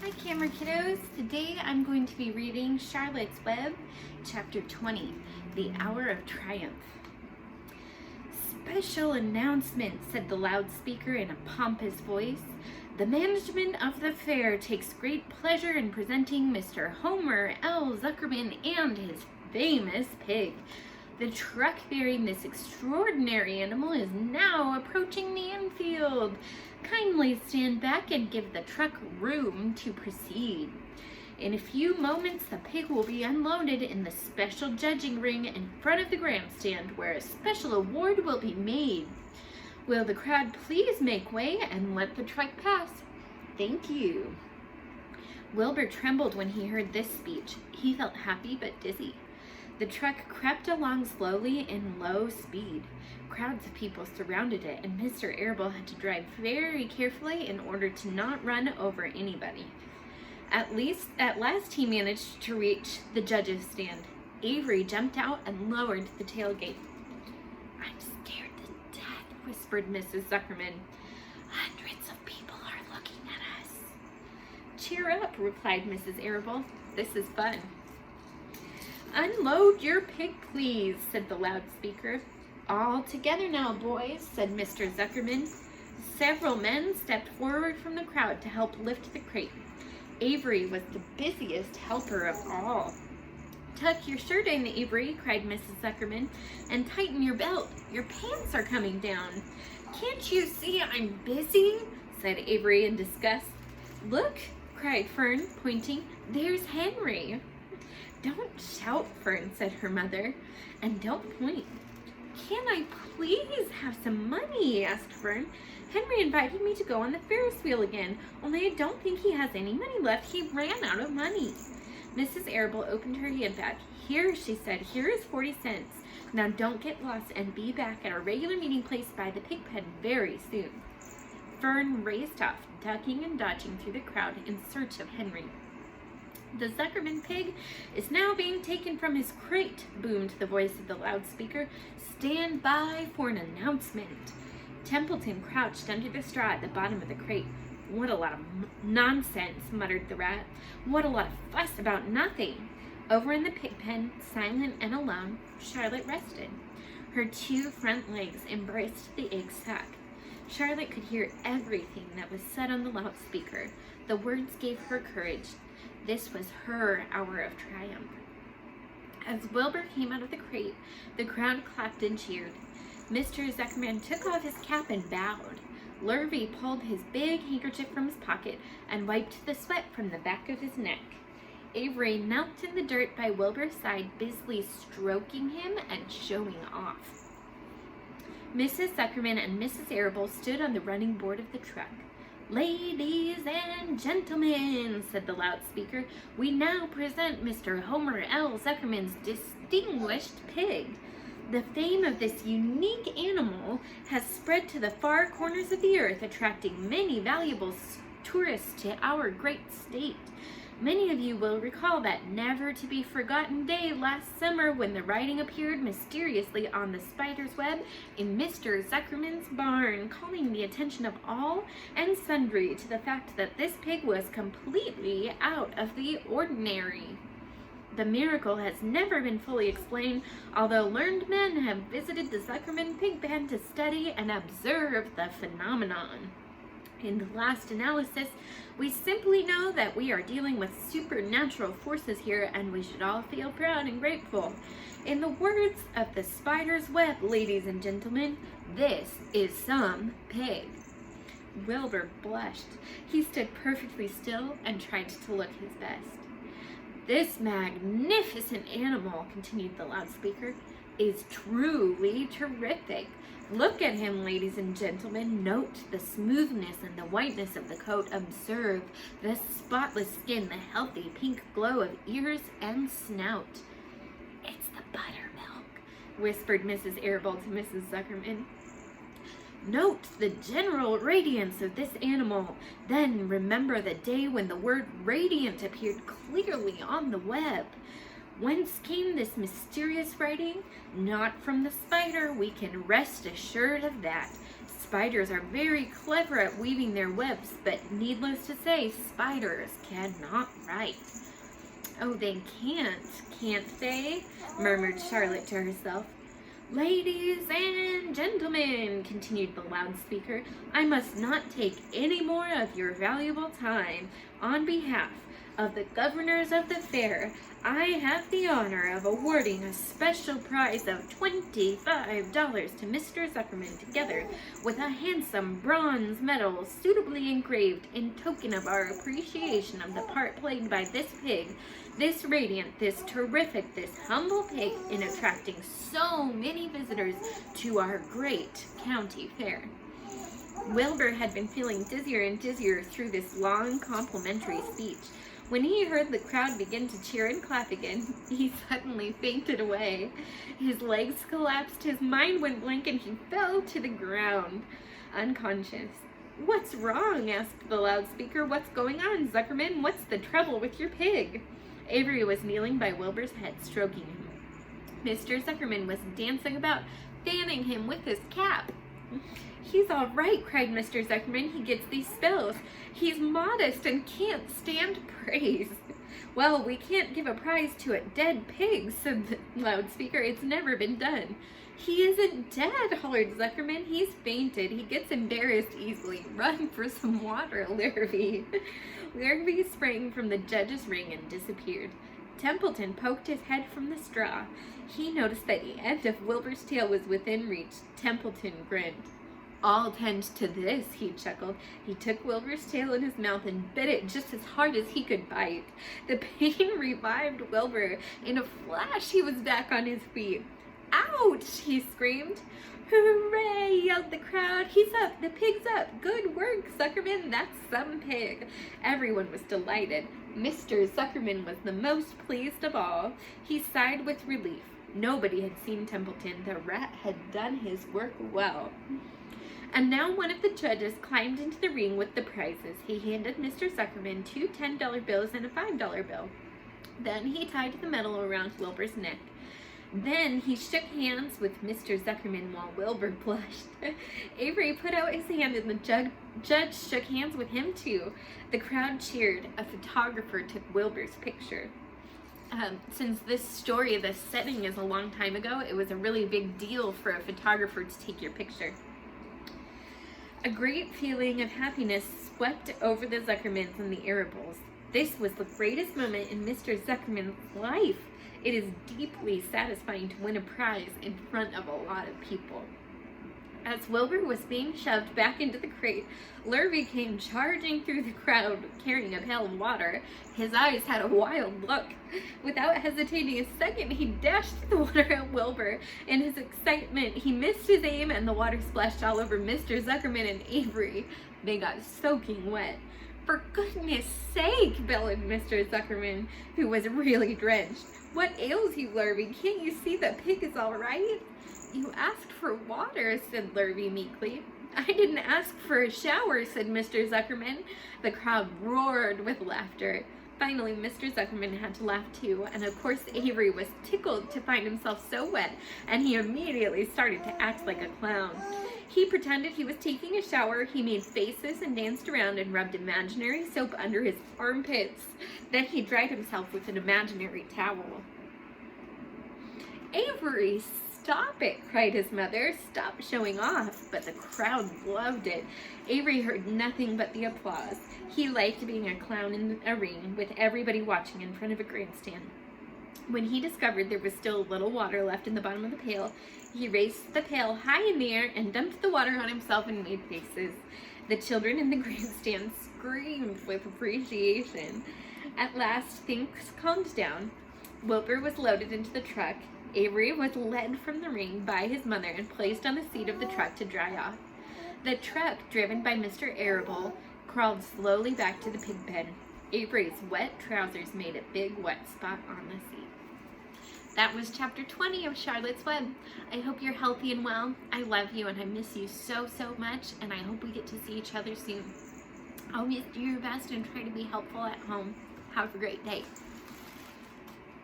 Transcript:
Hi Camera Kiddos! Today I'm going to be reading Charlotte's Web, Chapter 20, The Hour of Triumph. Special announcement, said the loudspeaker in a pompous voice. The management of the fair takes great pleasure in presenting Mr. Homer L. Zuckerman and his famous pig. The truck bearing this extraordinary animal is now approaching the infield. Kindly stand back and give the truck room to proceed. In a few moments, the pig will be unloaded in the special judging ring in front of the grandstand, where a special award will be made. Will the crowd please make way and let the truck pass? Thank you. Wilbur trembled when he heard this speech. He felt happy but dizzy. The truck crept along slowly in low speed. Crowds of people surrounded it, and Mr. Arable had to drive very carefully in order to not run over anybody. At last he managed to reach the judge's stand. Avery jumped out and lowered the tailgate. I'm scared to death, whispered Mrs. Zuckerman. Hundreds of people are looking at us. Cheer up, replied Mrs. Arable. This is fun. Unload your pig, please, said the loudspeaker. All together now, boys, said Mr. Zuckerman. Several men stepped forward from the crowd to help lift the crate. Avery was the busiest helper of all. Tuck your shirt in, Avery, cried Mrs. Zuckerman, and tighten your belt. Your pants are coming down. Can't you see I'm busy? Said Avery in disgust. Look, cried Fern, pointing. There's Henry. Don't shout, Fern, said her mother, and don't point. Can I please have some money? Asked Fern. Henry invited me to go on the Ferris wheel again, only I don't think he has any money left. He ran out of money. Mrs. Arable opened her handbag. Here, she said, here is 40 cents. Now don't get lost and be back at our regular meeting place by the pig pen very soon. Fern raced off, ducking and dodging through the crowd in search of Henry. The Zuckerman pig is now being taken from his crate, boomed the voice of the loudspeaker. Stand by for an announcement. Templeton crouched under the straw at the bottom of the crate. What a lot of nonsense, muttered the rat. What a lot of fuss about nothing. Over in the pig pen, silent and alone, Charlotte rested. Her two front legs embraced the egg sack. Charlotte could hear everything that was said on the loudspeaker. The words gave her courage. This was her hour of triumph. As Wilbur came out of the crate, the crowd clapped and cheered. Mr. Zuckerman took off his cap and bowed. Lurvy pulled his big handkerchief from his pocket and wiped the sweat from the back of his neck. Avery knelt in the dirt by Wilbur's side, busily stroking him and showing off. Mrs. Zuckerman and Mrs. Arable stood on the running board of the truck. Ladies and gentlemen, said the loudspeaker, we now present Mr. Homer L. Zuckerman's distinguished pig. The fame of this unique animal has spread to the far corners of the earth, attracting many valuable tourists to our great state. Many of you will recall that never-to-be-forgotten day last summer when the writing appeared mysteriously on the spider's web in Mr. Zuckerman's barn, calling the attention of all and sundry to the fact that this pig was completely out of the ordinary. The miracle has never been fully explained, although learned men have visited the Zuckerman pig pen to study and observe the phenomenon. In the last analysis, we simply know that we are dealing with supernatural forces here, and we should all feel proud and grateful. In the words of the spider's web, ladies and gentlemen, this is some pig. Wilbur blushed. He stood perfectly still and tried to look his best. This magnificent animal, continued the loudspeaker, is truly terrific. Look at him, ladies and gentlemen. Note the smoothness and the whiteness of the coat. Observe the spotless skin, the healthy pink glow of ears and snout. It's the buttermilk, whispered Mrs. Arable to Mrs. Zuckerman. Note the general radiance of this animal. Then remember the day when the word radiant appeared clearly on the web. Whence came this mysterious writing? Not from the spider, we can rest assured of that. Spiders are very clever at weaving their webs, but needless to say, spiders cannot write. Oh, they can't they? Murmured Charlotte to herself. Ladies and gentlemen, continued the loudspeaker, I must not take any more of your valuable time. On behalf of the governors of the fair, I have the honor of awarding a special prize of $25 to Mr. Zuckerman, together with a handsome bronze medal suitably engraved in token of our appreciation of the part played by this pig, this radiant, this terrific, this humble pig in attracting so many visitors to our great county fair. Wilbur had been feeling dizzier and dizzier through this long complimentary speech. When he heard the crowd begin to cheer and clap again, he suddenly fainted away. His legs collapsed, his mind went blank, and he fell to the ground, unconscious. What's wrong? Asked the loudspeaker. What's going on, Zuckerman? What's the trouble with your pig? Avery was kneeling by Wilbur's head, stroking him. Mr. Zuckerman was dancing about, fanning him with his cap. He's all right, cried Mr. Zuckerman. He gets these spells. He's modest and can't stand praise. Well, we can't give a prize to a dead pig, said the loudspeaker. It's never been done. He isn't dead, hollered Zuckerman. He's fainted. He gets embarrassed easily. Run for some water, Larrabee. Larrabee sprang from the judge's ring and disappeared. Templeton poked his head from the straw. He noticed that the end of Wilbur's tail was within reach. Templeton grinned. I'll tend to this, he chuckled. He took Wilbur's tail in his mouth and bit it just as hard as he could bite. The pain revived Wilbur. In a flash, he was back on his feet. Ouch, he screamed. Hooray, yelled the crowd. He's up, the pig's up. Good work, Zuckerman, that's some pig. Everyone was delighted. Mr. Zuckerman was the most pleased of all. He sighed with relief. Nobody had seen Templeton. The rat had done his work well. And now one of the judges climbed into the ring with the prizes. He handed Mr. Zuckerman 2 $10 bills and a $5 bill. Then he tied the medal around Wilbur's neck. Then he shook hands with Mr. Zuckerman while Wilbur blushed. Avery put out his hand and the judge shook hands with him too. The crowd cheered. A photographer took Wilbur's picture. Since this story, this setting is a long time ago, it was a really big deal for a photographer to take your picture. A great feeling of happiness swept over the Zuckermans and the Arables. This was the greatest moment in Mr. Zuckerman's life. It is deeply satisfying to win a prize in front of a lot of people. As Wilbur was being shoved back into the crate, Larrabee came charging through the crowd carrying a pail of water. His eyes had a wild look. Without hesitating a second, he dashed the water at Wilbur. In his excitement, he missed his aim and the water splashed all over Mr. Zuckerman and Avery. They got soaking wet. For goodness sake, bellowed Mr. Zuckerman, who was really drenched. What ails you, Larrabee? Can't you see the pig is all right? You asked for water, said Larrabee meekly. I didn't ask for a shower, said Mr. Zuckerman. The crowd roared with laughter. Finally, Mr. Zuckerman had to laugh too, and of course Avery was tickled to find himself so wet, and he immediately started to act like a clown. He pretended he was taking a shower, he made faces and danced around and rubbed imaginary soap under his armpits. Then he dried himself with an imaginary towel. Avery, stop it, cried his mother. Stop showing off. But the crowd loved it. Avery heard nothing but the applause. He liked being a clown in a ring with everybody watching in front of a grandstand. When he discovered there was still a little water left in the bottom of the pail, he raised the pail high in the air and dumped the water on himself and made faces. The children in the grandstand screamed with appreciation. At last, things calmed down. Wilbur was loaded into the truck. Avery was led from the ring by his mother and placed on the seat of the truck to dry off. The truck, driven by Mr. Arable, crawled slowly back to the pig pen. Avery's wet trousers made a big wet spot on the seat. That was chapter 20 of Charlotte's Web. I hope you're healthy and well. I love you and I miss you so, so much, and I hope we get to see each other soon. Always do your best and try to be helpful at home. Have a great day.